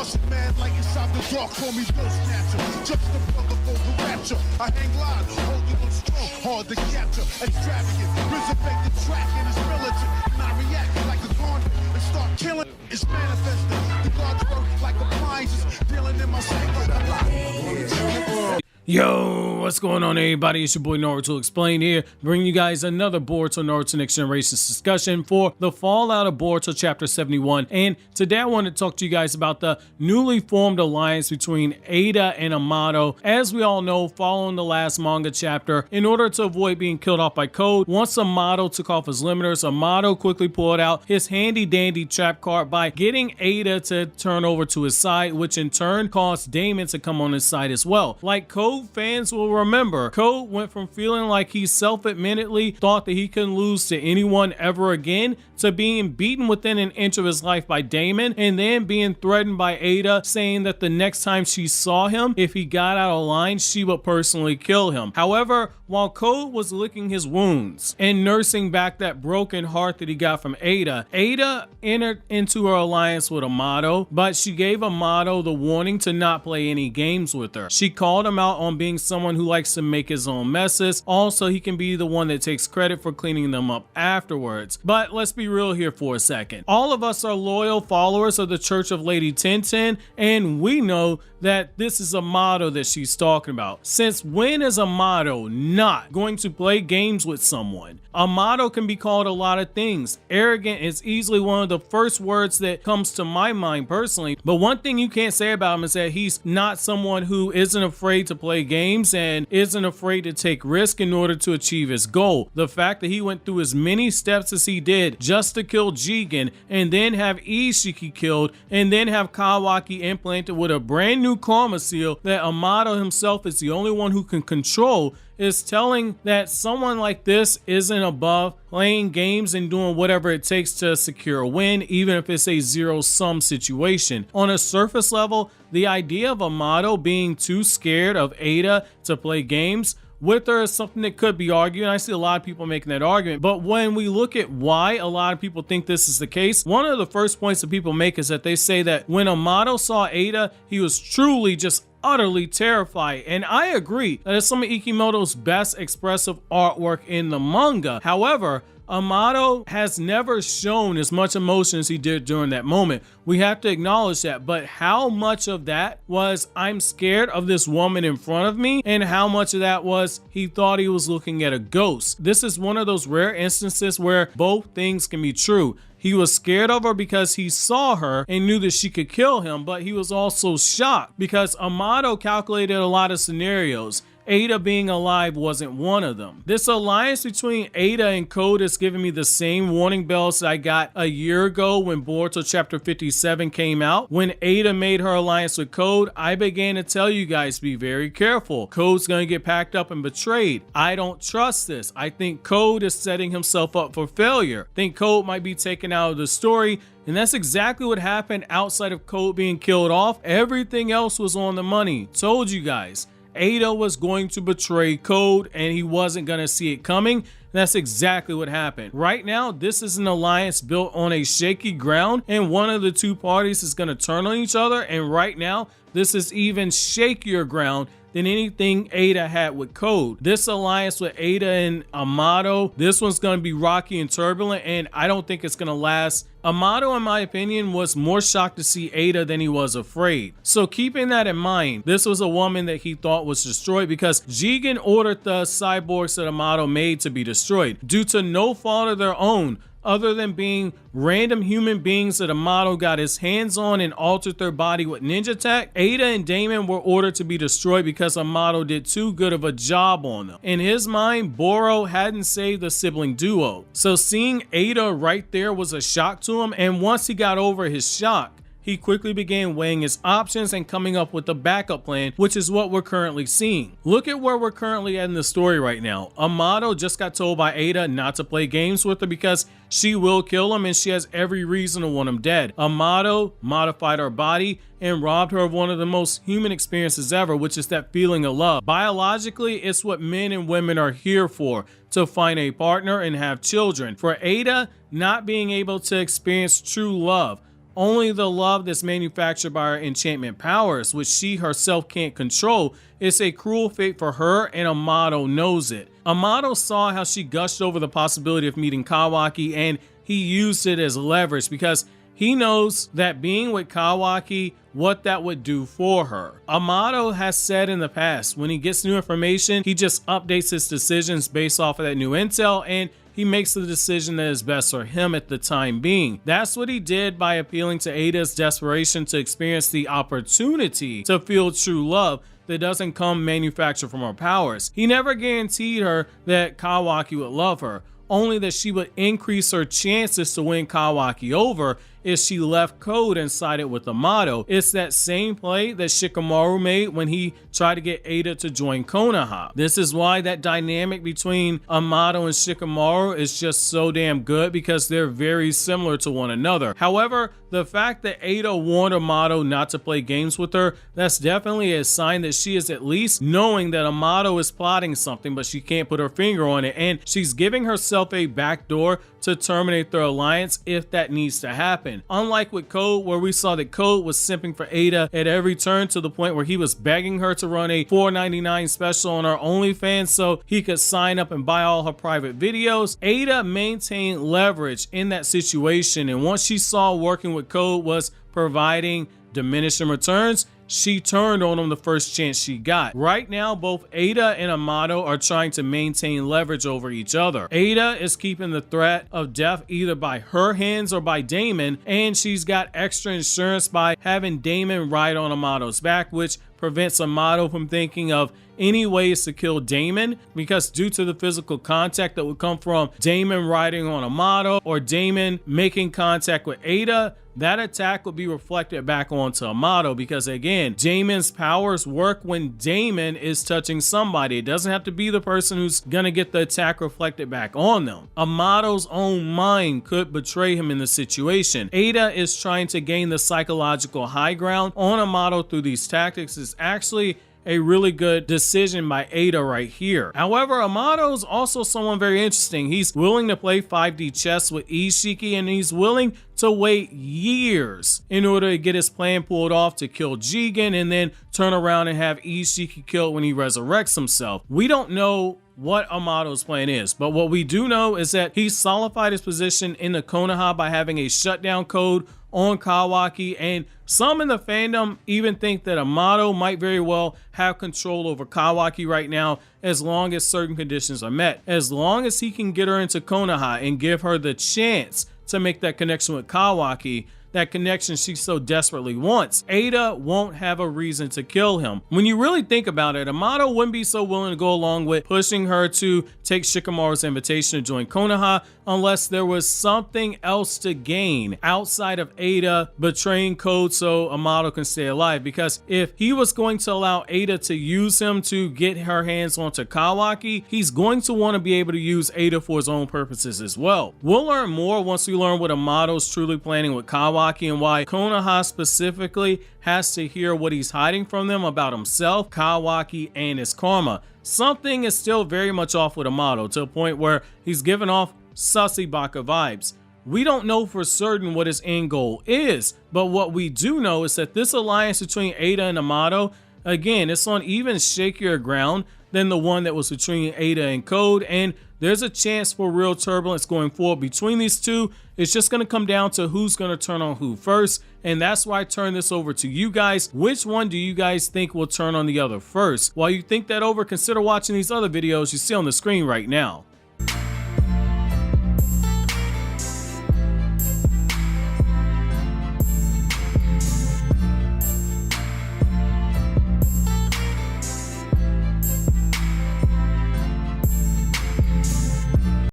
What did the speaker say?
Bustin' mad like inside the dark, call me Bill Snatcher. Just the brother for the rapture. I hang live, holding on strong, hard to capture. Extravagant, resurrect the track and it's militant. And I react like a garden and start killing. It's manifesting. The God's work like appliances, dealing in my sight like a lot. Yo, what's going on, everybody? It's your boy Naruto Explained here, bringing you guys another Boruto Naruto Next Generations discussion for the fallout of Boruto Chapter 71. And today I want to talk to you guys about the newly formed alliance between Ada and Amado. As we all know, following the last manga chapter, in order to avoid being killed off by Code, once Amado took off his limiters, Amado quickly pulled out his handy dandy trap card by getting Ada to turn over to his side, which in turn caused Daemon to come on his side as well. Like Code fans will remember, Code went from feeling like he self-admittedly thought that he couldn't lose to anyone ever again to being beaten within an inch of his life by Daemon, and then being threatened by Ada, saying that the next time she saw him, if he got out of line, she would personally kill him. However, while Code was licking his wounds and nursing back that broken heart that he got from Ada, Ada entered into her alliance with Amado, but she gave Amado the warning to not play any games with her. She called him out on being someone who likes to make his own messes. Also, he can be the one that takes credit for cleaning them up afterwards. But let's be real here for a second. All of us are loyal followers of the Church of Lady Tenten, and we know that this is Amado that she's talking about. Since when is Amado not going to play games with someone? Amado can be called a lot of things. Arrogant is easily one of the first words that comes to my mind personally, but one thing you can't say about him is that he's not someone who isn't afraid to play games and isn't afraid to take risk in order to achieve his goal. The fact that he went through as many steps as he did just to kill Jigen, and then have Ishiki killed, and then have Kawaki implanted with a brand new karma seal that Amado himself is the only one who can control, is telling that someone like this isn't above playing games and doing whatever it takes to secure a win, even if it's a zero-sum situation. On a surface level, the idea of Amado being too scared of Ada to play games with her is something that could be argued, and I see a lot of people making that argument. But when we look at why a lot of people think this is the case, one of the first points that people make is that they say that when Amado saw Ada, he was truly just utterly terrified. And I agree, that is some of Ikimoto's best expressive artwork in the manga. However, Amado has never shown as much emotion as he did during that moment. We have to acknowledge that, but how much of that was I'm scared of this woman in front of me, and how much of that was he thought he was looking at a ghost? This is one of those rare instances where both things can be true. He was scared of her because he saw her and knew that she could kill him, but he was also shocked because Amado calculated a lot of scenarios. Ada being alive wasn't one of them. This alliance between Ada and Code is giving me the same warning bells that I got a year ago when Boruto Chapter 57 came out. When Ada made her alliance with Code, I began to tell you guys, be very careful. Code's gonna get packed up and betrayed. I don't trust this. I think Code is setting himself up for failure. I think Code might be taken out of the story, and that's exactly what happened outside of Code being killed off. Everything else was on the money. Told you guys. Ada was going to betray Code, and he wasn't going to see it coming. That's exactly what happened. Right now, this is an alliance built on a shaky ground, and one of the two parties is going to turn on each other. And right now, this is even shakier ground than anything Ada had with Code. This alliance with Ada and Amado, this one's going to be rocky and turbulent, and I don't think it's going to last. Amado, in my opinion, was more shocked to see Ada than he was afraid. So keeping that in mind, this was a woman that he thought was destroyed because Jigen ordered the cyborgs that Amado made to be destroyed due to no fault of their own, other than being random human beings that Amado got his hands on and altered their body with ninja tech. Ada and Daemon were ordered to be destroyed because Amado did too good of a job on them. In his mind, Boro hadn't saved the sibling duo. So seeing Ada right there was a shock to him, and once he got over his shock, he quickly began weighing his options and coming up with a backup plan, which is what we're currently seeing. Look at where we're currently at in the story right now. Amado just got told by Ada not to play games with her because she will kill him and she has every reason to want him dead. Amado modified her body and robbed her of one of the most human experiences ever, which is that feeling of love. Biologically, it's what men and women are here for, to find a partner and have children. For Ada, not being able to experience true love, only the love that's manufactured by her enchantment powers, which she herself can't control. It's a cruel fate for her, and Amado knows it. Amado saw how she gushed over the possibility of meeting Kawaki, and he used it as leverage because he knows that being with Kawaki, what that would do for her. Amado has said in the past, when he gets new information, he just updates his decisions based off of that new intel, and he makes the decision that is best for him at the time being. That's what he did by appealing to Ada's desperation to experience the opportunity to feel true love that doesn't come manufactured from her powers. He never guaranteed her that Kawaki would love her, only that she would increase her chances to win Kawaki over if she left code and sided with Amado. It's that same play that Shikamaru made when he tried to get Eida to join Konoha. This is why that dynamic between Amado and Shikamaru is just so damn good, because they're very similar to one another. However, the fact that Eida warned Amado not to play games with her, that's definitely a sign that she is at least knowing that Amado is plotting something, but she can't put her finger on it, and she's giving herself a backdoor to terminate their alliance if that needs to happen. Unlike with Code, where we saw that Code was simping for Eida at every turn to the point where he was begging her to run a $4.99 special on her OnlyFans so he could sign up and buy all her private videos, Eida maintained leverage in that situation, and once she saw working with Code was providing diminishing returns, she turned on him the first chance she got. Right now, both Eida and Amado are trying to maintain leverage over each other. Eida is keeping the threat of death either by her hands or by Daemon, and she's got extra insurance by having Daemon ride on Amado's back, which prevents Amado from thinking of any ways to kill Daemon, because due to the physical contact that would come from Daemon riding on Amado or Daemon making contact with Eida, that attack would be reflected back onto Amado, because again, Daemon's powers work when Daemon is touching somebody. It doesn't have to be the person who's gonna get the attack reflected back on them. Amado's own mind could betray him in the situation. Eida is trying to gain the psychological high ground on Amado through these tactics. Is actually a really good decision by Eida right here. However, Amado's also someone very interesting. He's willing to play 5D chess with Ishiki, and he's willing to wait years in order to get his plan pulled off to kill Jigen and then turn around and have Ishiki killed when he resurrects himself. We don't know what Amado's plan is, but what we do know is that he solidified his position in the Konoha by having a shutdown code on Kawaki, and some in the fandom even think that Amado might very well have control over Kawaki right now, as long as certain conditions are met. As long as he can get her into Konoha and give her the chance to make that connection with Kawaki, that connection she so desperately wants, Eida won't have a reason to kill him. When you really think about it, Amado wouldn't be so willing to go along with pushing her to take Shikamaru's invitation to join Konoha unless there was something else to gain outside of Eida betraying Code so Amado can stay alive. Because if he was going to allow Eida to use him to get her hands onto Kawaki, he's going to want to be able to use Eida for his own purposes as well. We'll learn more once we learn what Amado's truly planning with Kawaki, and why Konoha specifically has to hear what he's hiding from them about himself, Kawaki, and his karma. Something is still very much off with Amado, to a point where he's giving off sussy baka vibes. We don't know for certain what his end goal is, but what we do know is that this alliance between Eida and Amado, again, it's on even shakier ground than the one that was between Eida and Code, and there's a chance for real turbulence going forward between these two. It's just going to come down to who's going to turn on who first, and that's why I turn this over to you guys. Which one do you guys think will turn on the other first? While you think that over, consider watching these other videos you see on the screen right now.